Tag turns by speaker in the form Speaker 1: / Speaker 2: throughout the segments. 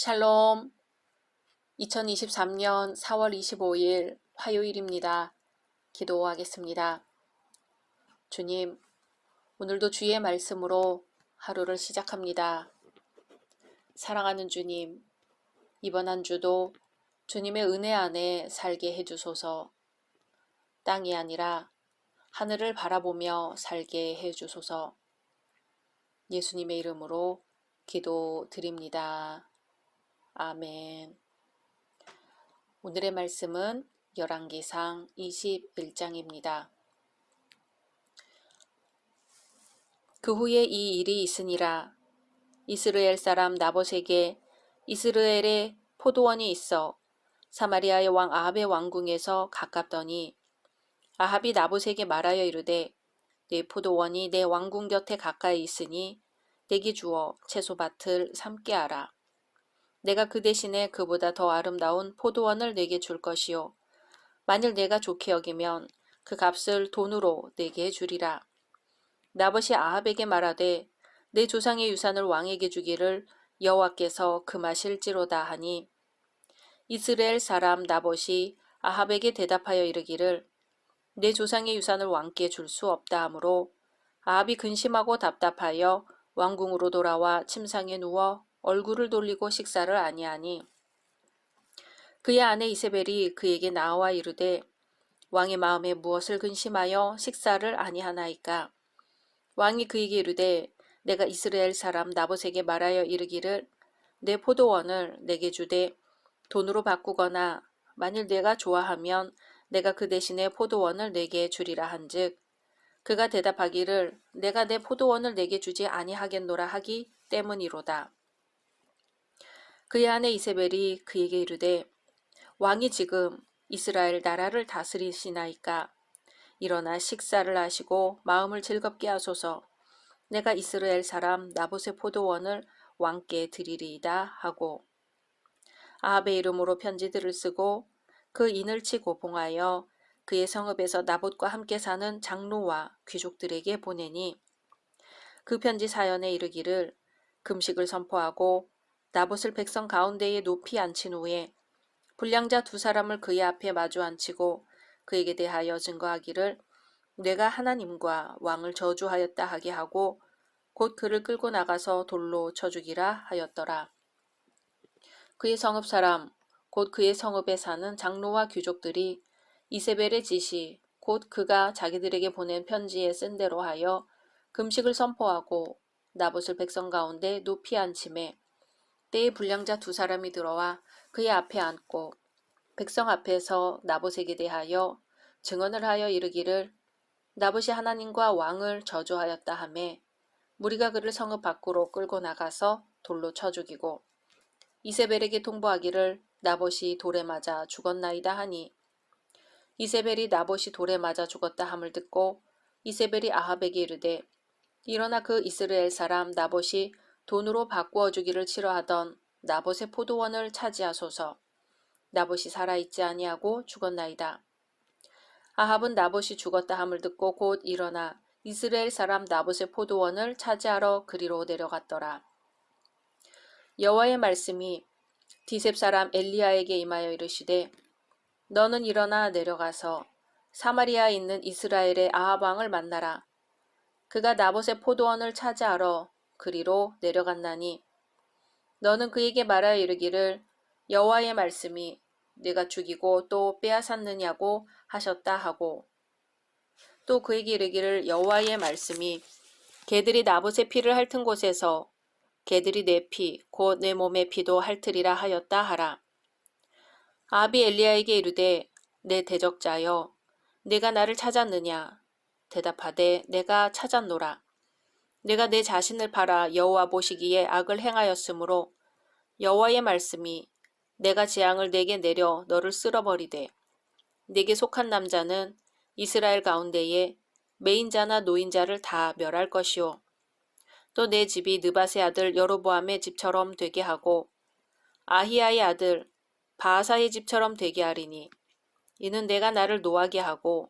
Speaker 1: 샬롬. 2023년 4월 25일 화요일입니다. 기도하겠습니다. 주님, 오늘도 주의 말씀으로 하루를 시작합니다. 사랑하는 주님, 이번 한 주도 주님의 은혜 안에 살게 해주소서. 땅이 아니라 하늘을 바라보며 살게 해주소서. 예수님의 이름으로 기도드립니다. 아멘. 오늘의 말씀은 열왕기상 21장입니다. 그 후에 이 일이 있으니라. 이스라엘 사람 나봇에게 이스라엘에 포도원이 있어 사마리아의 왕 아합의 왕궁에서 가깝더니 아합이 나봇에게 말하여 이르되 내 포도원이 내 왕궁 곁에 가까이 있으니 내게 주어 채소밭을 삼게 하라. 내가 그 대신에 그보다 더 아름다운 포도원을 내게 줄 것이요 만일 내가 좋게 여기면 그 값을 돈으로 내게 주리라. 나봇이 아합에게 말하되 내 조상의 유산을 왕에게 주기를 여호와께서 금하실지로다 하니 이스라엘 사람 나봇이 아합에게 대답하여 이르기를 내 조상의 유산을 왕께 줄 수 없다 하므로 아합이 근심하고 답답하여 왕궁으로 돌아와 침상에 누워 얼굴을 돌리고 식사를 아니하니 그의 아내 이세벨이 그에게 나와 이르되 왕의 마음에 무엇을 근심하여 식사를 아니하나이까. 왕이 그에게 이르되 내가 이스라엘 사람 나봇에게 말하여 이르기를 내 포도원을 내게 주되 돈으로 바꾸거나 만일 내가 좋아하면 내가 그 대신에 포도원을 내게 주리라 한즉 그가 대답하기를 내가 내 포도원을 내게 주지 아니하겠노라 하기 때문이로다. 그의 아내 이세벨이 그에게 이르되 왕이 지금 이스라엘 나라를 다스리시나이까. 일어나 식사를 하시고 마음을 즐겁게 하소서. 내가 이스라엘 사람 나봇의 포도원을 왕께 드리리이다 하고 아합의 이름으로 편지들을 쓰고 그 인을 치고 봉하여 그의 성읍에서 나봇과 함께 사는 장로와 귀족들에게 보내니 그 편지 사연에 이르기를 금식을 선포하고 나봇을 백성 가운데에 높이 앉힌 후에 불량자 두 사람을 그의 앞에 마주 앉히고 그에게 대하여 증거하기를 내가 하나님과 왕을 저주하였다 하게 하고 곧 그를 끌고 나가서 돌로 쳐 죽이라 하였더라. 그의 성읍 사람 곧 그의 성읍에 사는 장로와 귀족들이 이세벨의 지시 곧 그가 자기들에게 보낸 편지에 쓴 대로 하여 금식을 선포하고 나봇을 백성 가운데 높이 앉히매 때에 불량자 두 사람이 들어와 그의 앞에 앉고 백성 앞에서 나봇에게 대하여 증언을 하여 이르기를 나봇이 하나님과 왕을 저주하였다 하매 무리가 그를 성읍 밖으로 끌고 나가서 돌로 쳐 죽이고 이세벨에게 통보하기를 나봇이 돌에 맞아 죽었나이다 하니 이세벨이 나봇이 돌에 맞아 죽었다 함을 듣고 이세벨이 아합에게 이르되 일어나 그 이스라엘 사람 나봇이 돈으로 바꾸어 주기를 싫어하던 나봇의 포도원을 차지하소서. 나봇이 살아있지 아니하고 죽었나이다. 아합은 나봇이 죽었다 함을 듣고 곧 일어나 이스라엘 사람 나봇의 포도원을 차지하러 그리로 내려갔더라. 여호와의 말씀이 디셉 사람 엘리야에게 임하여 이르시되 너는 일어나 내려가서 사마리아에 있는 이스라엘의 아합 왕을 만나라. 그가 나봇의 포도원을 차지하러 그리로 내려갔나니 너는 그에게 말하여 이르기를 여호와의 말씀이 네가 죽이고 또 빼앗았느냐고 하셨다 하고 또 그에게 이르기를 여호와의 말씀이 개들이 나봇의 피를 핥은 곳에서 개들이 내 피 곧 내 몸의 피도 핥으리라 하였다 하라. 아합이 엘리야에게 이르되 내 대적자여 네가 나를 찾았느냐. 대답하되 내가 찾았노라. 내가 내 자신을 팔아 여호와 보시기에 악을 행하였으므로 여호와의 말씀이 내가 재앙을 내게 내려 너를 쓸어버리되 내게 속한 남자는 이스라엘 가운데에 매인자나 노인자를 다 멸할 것이요 또 내 집이 느밧의 아들 여로보암의 집처럼 되게 하고 아히야의 아들 바하사의 집처럼 되게 하리니 이는 내가 나를 노하게 하고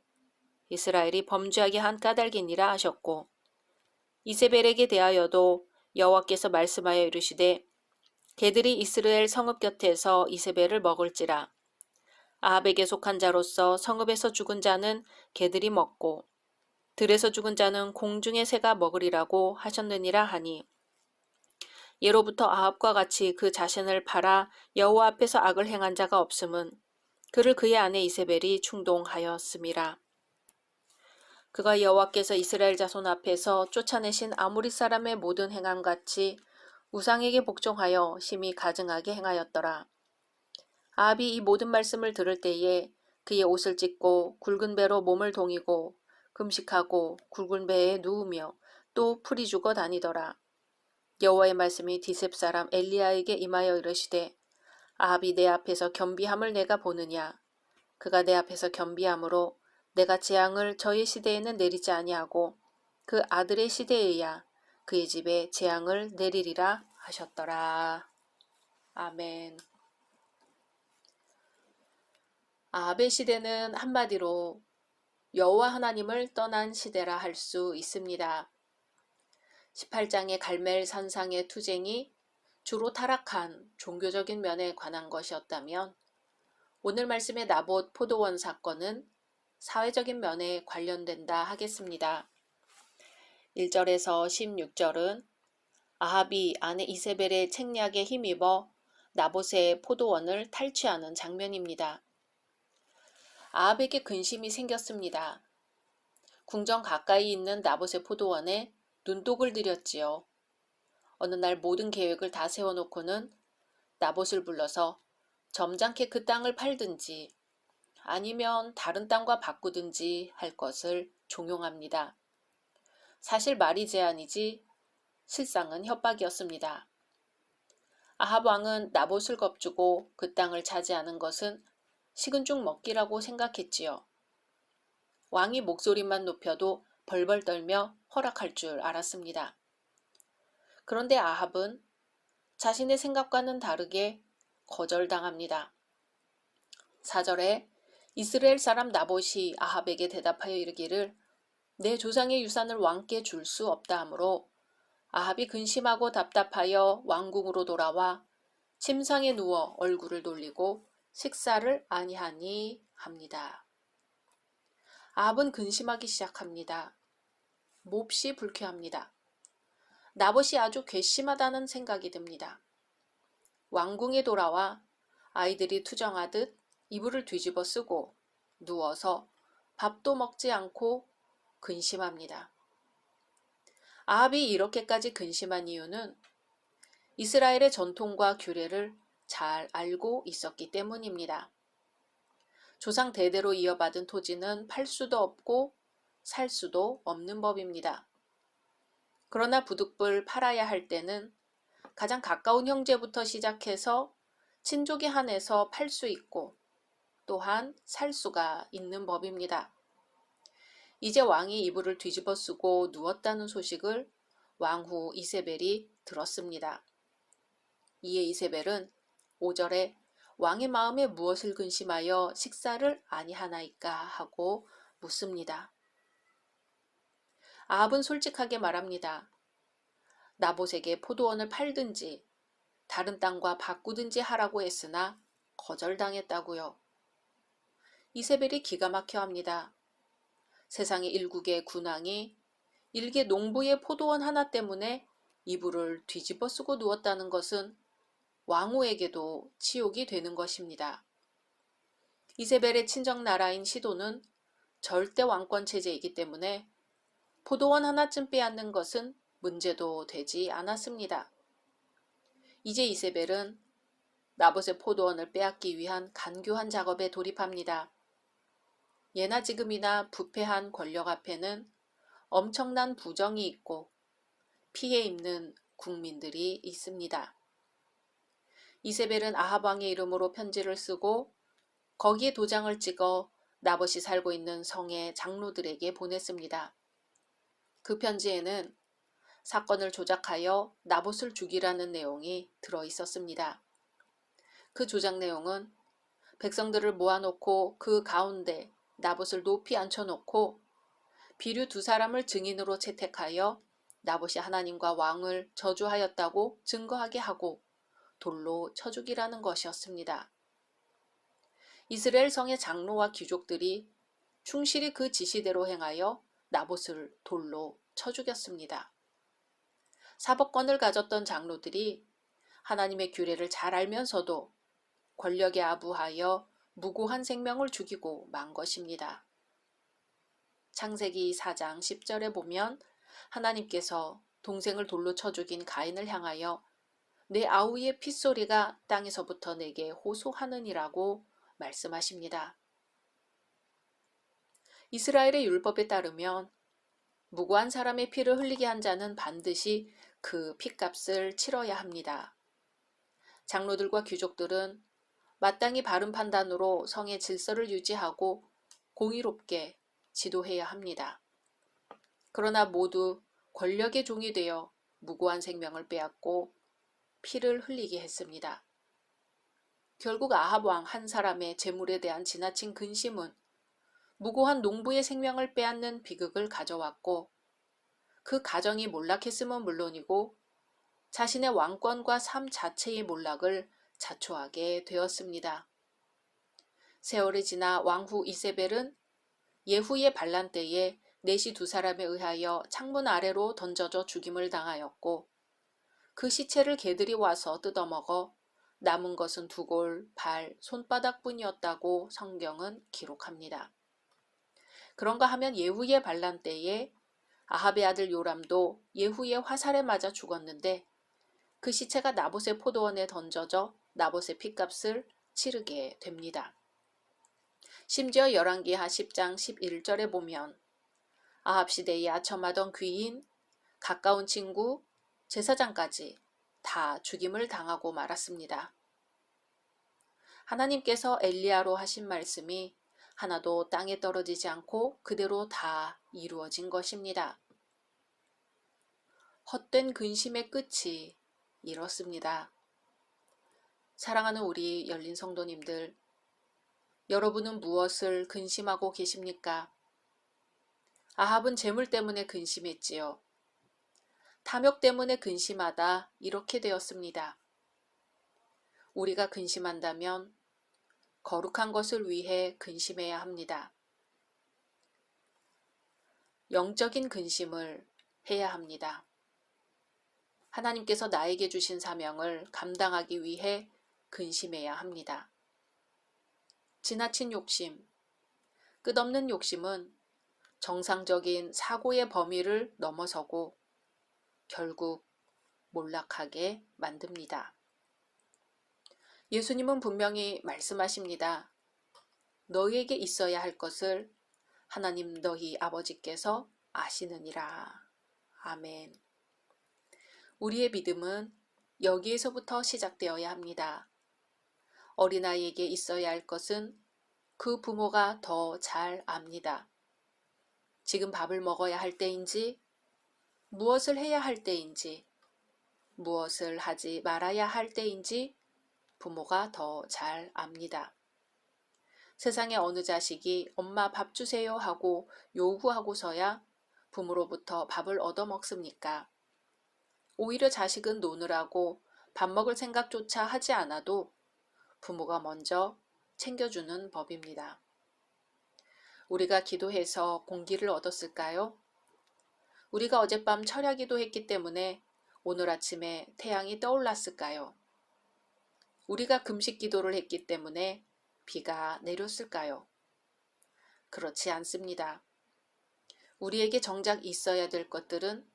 Speaker 1: 이스라엘이 범죄하게 한 까닭이니라 하셨고 이세벨에게 대하여도 여호와께서 말씀하여 이르시되 개들이 이스라엘 성읍 곁에서 이세벨을 먹을지라. 아합에게 속한 자로서 성읍에서 죽은 자는 개들이 먹고 들에서 죽은 자는 공중의 새가 먹으리라고 하셨느니라 하니 예로부터 아합과 같이 그 자신을 팔아 여호와 앞에서 악을 행한 자가 없음은 그를 그의 아내 이세벨이 충동하였음이라. 그가 여호와께서 이스라엘 자손 앞에서 쫓아내신 아모리 사람의 모든 행함같이 우상에게 복종하여 심히 가증하게 행하였더라. 아합이 이 모든 말씀을 들을 때에 그의 옷을 찢고 굵은 배로 몸을 동이고 금식하고 굵은 배에 누우며 또 풀이 죽어 다니더라. 여호와의 말씀이 디셉 사람 엘리야에게 임하여 이르시되 아합이 내 앞에서 겸비함을 내가 보느냐. 그가 내 앞에서 겸비함으로 내가 재앙을 저의 시대에는 내리지 아니하고 그 아들의 시대에야 그의 집에 재앙을 내리리라 하셨더라. 아멘. 아합의 시대는 한마디로 여호와 하나님을 떠난 시대라 할 수 있습니다. 18장의 갈멜 산상의 투쟁이 주로 타락한 종교적인 면에 관한 것이었다면 오늘 말씀의 나봇 포도원 사건은 사회적인 면에 관련된다 하겠습니다. 1절에서 16절은 아합이 아내 이세벨의 책략에 힘입어 나봇의 포도원을 탈취하는 장면입니다. 아합에게 근심이 생겼습니다. 궁전 가까이 있는 나봇의 포도원에 눈독을 들였지요. 어느 날 모든 계획을 다 세워놓고는 나봇을 불러서 점잖게 그 땅을 팔든지 아니면 다른 땅과 바꾸든지 할 것을 종용합니다. 사실 말이 제안이지 실상은 협박이었습니다. 아합 왕은 나봇을 겁주고 그 땅을 차지하는 것은 식은 죽 먹기라고 생각했지요. 왕이 목소리만 높여도 벌벌 떨며 허락할 줄 알았습니다. 그런데 아합은 자신의 생각과는 다르게 거절당합니다. 4절에 이스라엘 사람 나봇이 아합에게 대답하여 이르기를 내 조상의 유산을 왕께 줄 수 없다 하므로 아합이 근심하고 답답하여 왕궁으로 돌아와 침상에 누워 얼굴을 돌리고 식사를 아니하니 합니다. 아합은 근심하기 시작합니다. 몹시 불쾌합니다. 나봇이 아주 괘씸하다는 생각이 듭니다. 왕궁에 돌아와 아이들이 투정하듯 이불을 뒤집어 쓰고 누워서 밥도 먹지 않고 근심합니다. 아합이 이렇게까지 근심한 이유는 이스라엘의 전통과 규례를 잘 알고 있었기 때문입니다. 조상 대대로 이어받은 토지는 팔 수도 없고 살 수도 없는 법입니다. 그러나 부득불 팔아야 할 때는 가장 가까운 형제부터 시작해서 친족에 한해서 팔 수 있고 또한 살 수가 있는 법입니다. 이제 왕이 이불을 뒤집어 쓰고 누웠다는 소식을 왕후 이세벨이 들었습니다. 이에 이세벨은 5절에 왕의 마음에 무엇을 근심하여 식사를 아니하나이까 하고 묻습니다. 아합은 솔직하게 말합니다. 나봇에게 포도원을 팔든지 다른 땅과 바꾸든지 하라고 했으나 거절당했다고요. 이세벨이 기가 막혀 합니다. 세상의 일국의 군왕이 일개 농부의 포도원 하나 때문에 이불을 뒤집어 쓰고 누웠다는 것은 왕후에게도 치욕이 되는 것입니다. 이세벨의 친정 나라인 시돈은 절대 왕권 체제이기 때문에 포도원 하나쯤 빼앗는 것은 문제도 되지 않았습니다. 이제 이세벨은 나봇의 포도원을 빼앗기 위한 간교한 작업에 돌입합니다. 예나 지금이나 부패한 권력 앞에는 엄청난 부정이 있고 피해 입는 국민들이 있습니다. 이세벨은 아합 왕의 이름으로 편지를 쓰고 거기에 도장을 찍어 나봇이 살고 있는 성의 장로들에게 보냈습니다. 그 편지에는 사건을 조작하여 나봇을 죽이라는 내용이 들어 있었습니다. 그 조작 내용은 백성들을 모아놓고 그 가운데 나봇을 높이 앉혀놓고 비류 2사람을 증인으로 채택하여 나봇이 하나님과 왕을 저주하였다고 증거하게 하고 돌로 쳐 죽이라는 것이었습니다. 이스라엘 성의 장로와 귀족들이 충실히 그 지시대로 행하여 나봇을 돌로 쳐 죽였습니다. 사법권을 가졌던 장로들이 하나님의 규례를 잘 알면서도 권력에 아부하여 무고한 생명을 죽이고 만 것입니다. 창세기 4장 10절에 보면 하나님께서 동생을 돌로 쳐 죽인 가인을 향하여 내 아우의 핏소리가 땅에서부터 내게 호소하느니라고 말씀하십니다. 이스라엘의 율법에 따르면 무고한 사람의 피를 흘리게 한 자는 반드시 그 핏값을 치러야 합니다. 장로들과 귀족들은 마땅히 바른 판단으로 성의 질서를 유지하고 공의롭게 지도해야 합니다. 그러나 모두 권력의 종이 되어 무고한 생명을 빼앗고 피를 흘리게 했습니다. 결국 아합 왕 한 사람의 재물에 대한 지나친 근심은 무고한 농부의 생명을 빼앗는 비극을 가져왔고 그 가정이 몰락했음은 물론이고 자신의 왕권과 삶 자체의 몰락을 자초하게 되었습니다. 세월이 지나 왕후 이세벨은 예후의 반란 때에 넷이 두 사람에 의하여 창문 아래로 던져져 죽임을 당하였고 그 시체를 개들이 와서 뜯어먹어 남은 것은 두골, 발, 손바닥뿐이었다고 성경은 기록합니다. 그런가 하면 예후의 반란 때에 아합의 아들 요람도 예후의 화살에 맞아 죽었는데 그 시체가 나봇의 포도원에 던져져 나봇의 핏값을 치르게 됩니다. 심지어 열왕기하 10장 11절에 보면 아합 시대에 아첨하던 귀인, 가까운 친구, 제사장까지 다 죽임을 당하고 말았습니다. 하나님께서 엘리야로 하신 말씀이 하나도 땅에 떨어지지 않고 그대로 다 이루어진 것입니다. 헛된 근심의 끝이 이렇습니다. 사랑하는 우리 열린 성도님들, 여러분은 무엇을 근심하고 계십니까? 아합은 재물 때문에 근심했지요. 탐욕 때문에 근심하다 이렇게 되었습니다. 우리가 근심한다면 거룩한 것을 위해 근심해야 합니다. 영적인 근심을 해야 합니다. 하나님께서 나에게 주신 사명을 감당하기 위해 근심해야 합니다. 지나친 욕심, 끝없는 욕심은 정상적인 사고의 범위를 넘어서고 결국 몰락하게 만듭니다. 예수님은 분명히 말씀하십니다. 너희에게 있어야 할 것을 하나님 너희 아버지께서 아시느니라. 아멘. 우리의 믿음은 여기에서부터 시작되어야 합니다. 어린아이에게 있어야 할 것은 그 부모가 더 잘 압니다. 지금 밥을 먹어야 할 때인지, 무엇을 해야 할 때인지, 무엇을 하지 말아야 할 때인지 부모가 더 잘 압니다. 세상의 어느 자식이 엄마 밥 주세요 하고 요구하고서야 부모로부터 밥을 얻어먹습니까? 오히려 자식은 노느라고 밥 먹을 생각조차 하지 않아도 부모가 먼저 챙겨주는 법입니다. 우리가 기도해서 공기를 얻었을까요? 우리가 어젯밤 철야 기도했기 때문에 오늘 아침에 태양이 떠올랐을까요? 우리가 금식 기도를 했기 때문에 비가 내렸을까요? 그렇지 않습니다. 우리에게 정작 있어야 될 것들은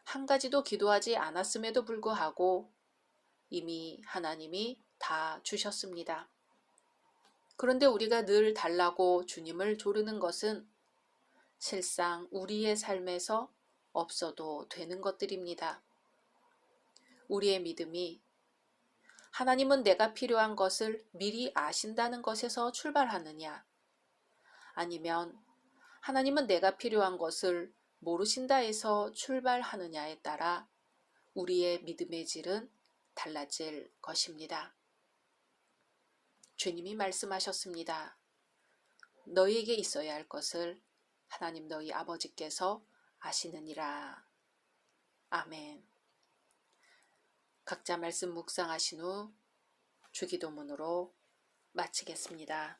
Speaker 1: 한 가지도 기도하지 않았음에도 불구하고 이미 하나님이 다 주셨습니다. 그런데 우리가 늘 달라고 주님을 조르는 것은 실상 우리의 삶에서 없어도 되는 것들입니다. 우리의 믿음이 하나님은 내가 필요한 것을 미리 아신다는 것에서 출발하느냐, 아니면 하나님은 내가 필요한 것을 모르신다에서 출발하느냐에 따라 우리의 믿음의 질은 달라질 것입니다. 주님이 말씀하셨습니다. 너희에게 있어야 할 것을 하나님 너희 아버지께서 아시느니라. 아멘. 각자 말씀 묵상하신 후 주기도문으로 마치겠습니다.